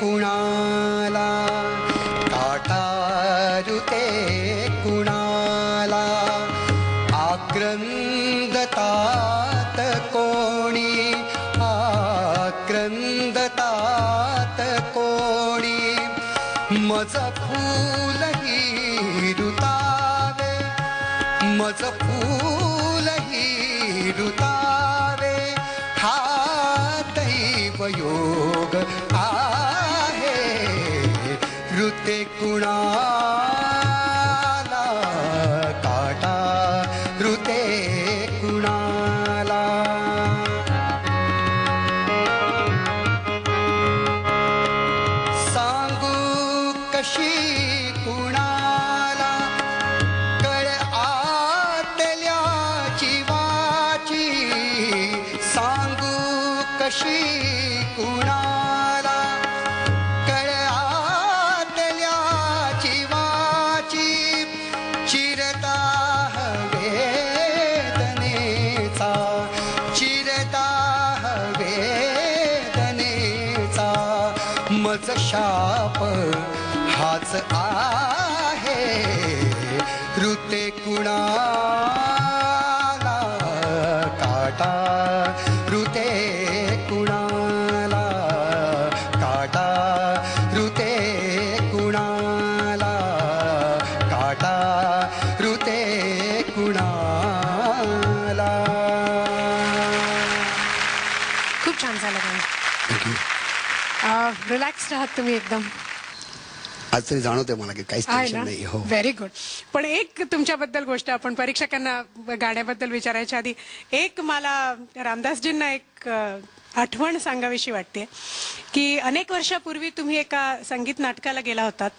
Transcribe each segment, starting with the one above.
कुणाला, काटा रुते कुणाला, आक्रंदतात कोणी, आक्रंदतात कोणी, मज फूलही रुतावे, मज फूलही रुतावे, हा दैवयोग आहे ऋते कुणाला, काटा ऋते कुणाला. सांगू कशी कुणाला कळ आतल्याची वाची, सांगू कशी कुणाला कळ आतल्याची वाची, चिरदाह वेदनेचा, चिरदाह वेदनेचा, मज शाप हाच आहे ऋते कुणाला, काटा ऋते कुणाला, काटा ऋते कुणाला, काटा ऋते कुणाला. खूप छान झालं गाणं. रिलॅक्स आहात तुम्ही एकदम. आज तरी जाणवते मला की काहीच टेन्शन नाही. हो, व्हेरी गुड. पण एक तुमच्याबद्दल गोष्ट आपण परीक्षकांना गाण्याबद्दल विचारायच्या आधी एक मला रामदासजींना एक आठवण सांगावीशी वाटते की अनेक वर्षापूर्वी तुम्ही एका संगीत नाटकाला गेला होतात,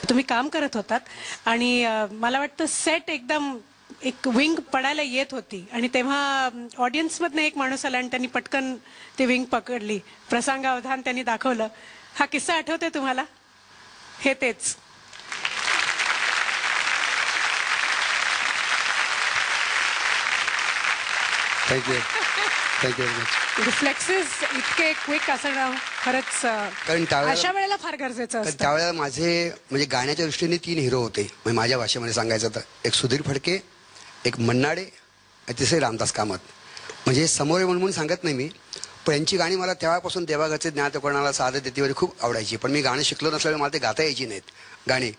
तुम्ही काम करत होतात आणि मला वाटतं सेट एकदम एक विंग पडायला येत होती आणि तेव्हा ऑडियन्समधनं एक माणूस आला आणि त्यांनी पटकन ती विंग पकडली, प्रसंगावधान त्यांनी दाखवलं. हा किस्सा आठवतोय तुम्हाला? हे तेच. Thank you, thank you very much. Reflexes इतके क्विक असणं खरंच कारण अशा वेळेला फार गरजेचं असतं. त्यावेळेला माझे म्हणजे गाण्याच्या दृष्टीने 3 हिरो होते. म्हणजे माझ्या भाषेमध्ये सांगायचं तर एक सुधीर फडके, एक मन्नाडे आणि तिसरे रामदास कामत. म्हणजे समोर म्हणून सांगत नाही मी, पण यांची गाणी मला तेव्हापासून देवाघरचे ज्ञातकोणाला साधं देतीवर खूप आवडायची. पण मी गाणं शिकलो नसल्यामुळे मला ते गाता यायची नाहीत गाणी.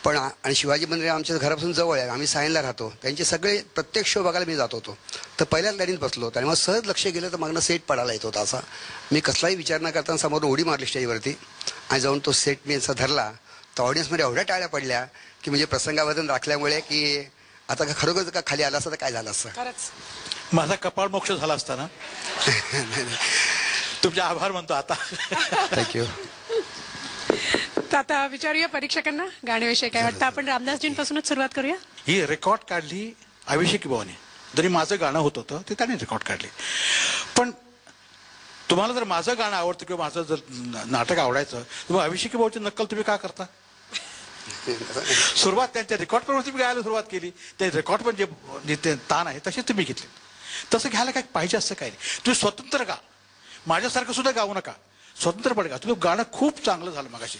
पण आणि शिवाजी मंदिर आमच्या घरापासून जवळ आहे, आम्ही सायनला राहतो. त्यांचे सगळे प्रत्येक शो बघायला मी जात होतो. तर पहिल्याच लाईनीत बसलो होतो आणि मग सहज लक्ष गेलं तर मागनं सेट पडायला येत होता. असा मी कसलाही विचार न करताना समोरून उडी मारली स्टेजवरती आणि जाऊन तो सेट मी असा धरला. तर ऑडियन्समध्ये एवढ्या टाळ्या पडल्या की म्हणजे प्रसंगावधान राखल्यामुळे की आता खरोखर का खाली आला असता तर काय झालं असतं. खरंच माझा कपाळ मोक्ष झाला असताना. तुमचे आभार मानतो आता. थँक्यू. आता विचारूया परीक्षकांना गाण्याविषयी काय वाटतं. आपण रामदासजींपासूनच सुरुवात करूया. ही रेकॉर्ड काढली अभिषेक भाऊने. जरी माझं गाणं होत होतं ते त्याने रेकॉर्ड काढली. पण तुम्हाला जर माझं गाणं आवडतं किंवा माझं जर नाटक आवडायचं तर मग अभिषेक भाऊची नक्कल तुम्ही का करता? सुरुवात त्यांच्या रेकॉर्ड पण तुम्ही गायला सुरुवात केली. ते रेकॉर्ड पण जे ताण आहे तसे तुम्ही घेतले. तसं घ्यायला काय पाहिजे असं काही नाही. तुम्ही स्वतंत्र गा, माझ्यासारखं सुद्धा गाऊ नका, स्वतंत्रपणे गा. तुम्ही गाणं खूप चांगलं झालं मगाशी.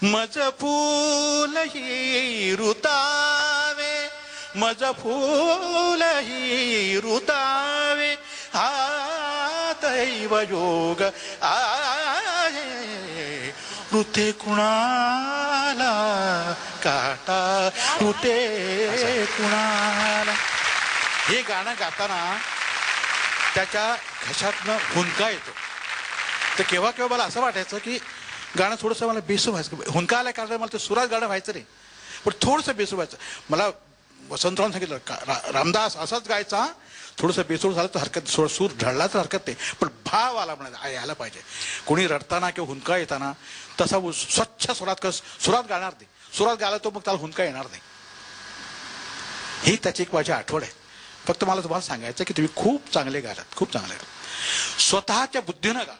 मज फूलही रुतावे, मज फूलही रुतावे, हा दैवयोग आहे ऋते कुणाला, काटा ऋते कुणाला. हे गाणं गाताना त्याच्या घशातनं हुंका येतो. तर केव्हा केव्हा मला असं वाटायचं की गाणं थोडंसं मला बेसूर व्हायचं. हुंका आल्या कारण मला ते सुरात गाणं व्हायचं नाही, पण थोडंसं बेसूर व्हायचं. मला वसंतराव सांगितलं रामदास असाच गायचा, थोडंसं बेसूर झालं तर हरकत, थोडं सूर ढळला तर हरकत नाही, पण भाव आला म्हणायला यायला पाहिजे. कोणी रडताना किंवा हुंका येताना तसा स्वच्छ सुरात गाणार नाही. सुरात गायला तो मग त्याला हुंका येणार नाही. ही त्याची एक माझी आठवण आहे. फक्त मला तुम्हाला सांगायचं की तुम्ही खूप चांगले गालात, खूप चांगले गालात. स्वतःच्या बुद्धीनं गा.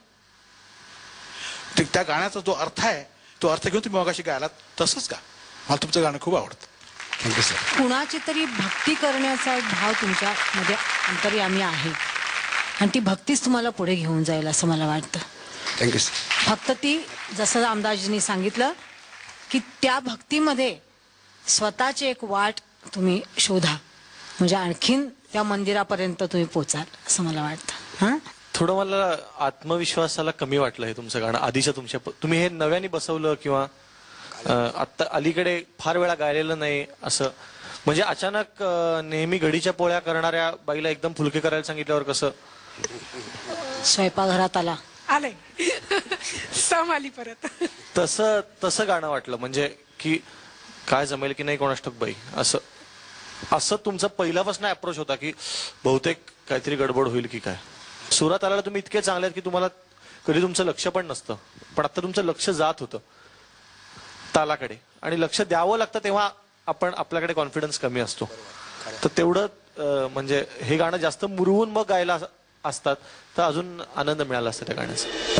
त्या गाण्याचा जो अर्थ आहे तो अर्थ घेऊन तुम्ही मगाशी गायलात तसंच गा. मला तुमचं गाणं खूप आवडतं. Thank you sir. कुणाची तरी भक्ती करण्याचा एक भाव तुमच्यामध्ये अंतर्यामी आहे आणि ती भक्तीच तुम्हाला पुढे घेऊन जाईल असं मला वाटतं. थँक्यू. फक्त ती जसं रामदासजींनी सांगितलं की त्या भक्तीमध्ये स्वतःची एक वाट तुम्ही शोधा, म्हणजे आणखीन त्या मंदिरापर्यंत तुम्ही पोचाल असं मला वाटतं. हा, थोडं मला आत्मविश्वासाला कमी वाटलं हे तुमचं गाणं आधीच्या तुमच्या. तुम्ही हे नव्याने बसवलं किंवा आत्ता अलीकडे फार वेळा गायलेलं नाही असं, म्हणजे अचानक नेहमी घडीच्या पोळ्या करणाऱ्या बाईला एकदम फुलके करायला सांगितल्यावर कसं स्वयंपाकघरात आले सम आली परत. तसं गाणं वाटलं, म्हणजे की काय जमेल की नाही कोणास ठाऊक बाई, असं असं तुमचा पहिल्यापासून अप्रोच होता की बहुतेक काहीतरी गडबड होईल की काय. सुरात आल्याला तुम्ही इतके चांगले आहेत की तुम्हाला कधी तुमचं लक्ष पण नसतं, पण आता तुमचं लक्ष जात होतं तालाकडे, आणि लक्ष द्यावं लागतं तेव्हा आपण आपल्याकडे कॉन्फिडन्स कमी असतो. तर तेवढं म्हणजे हे गाणं जास्त मुरवून मग गायला असतात तर अजून आनंद मिळाला असता त्या गाण्याचा.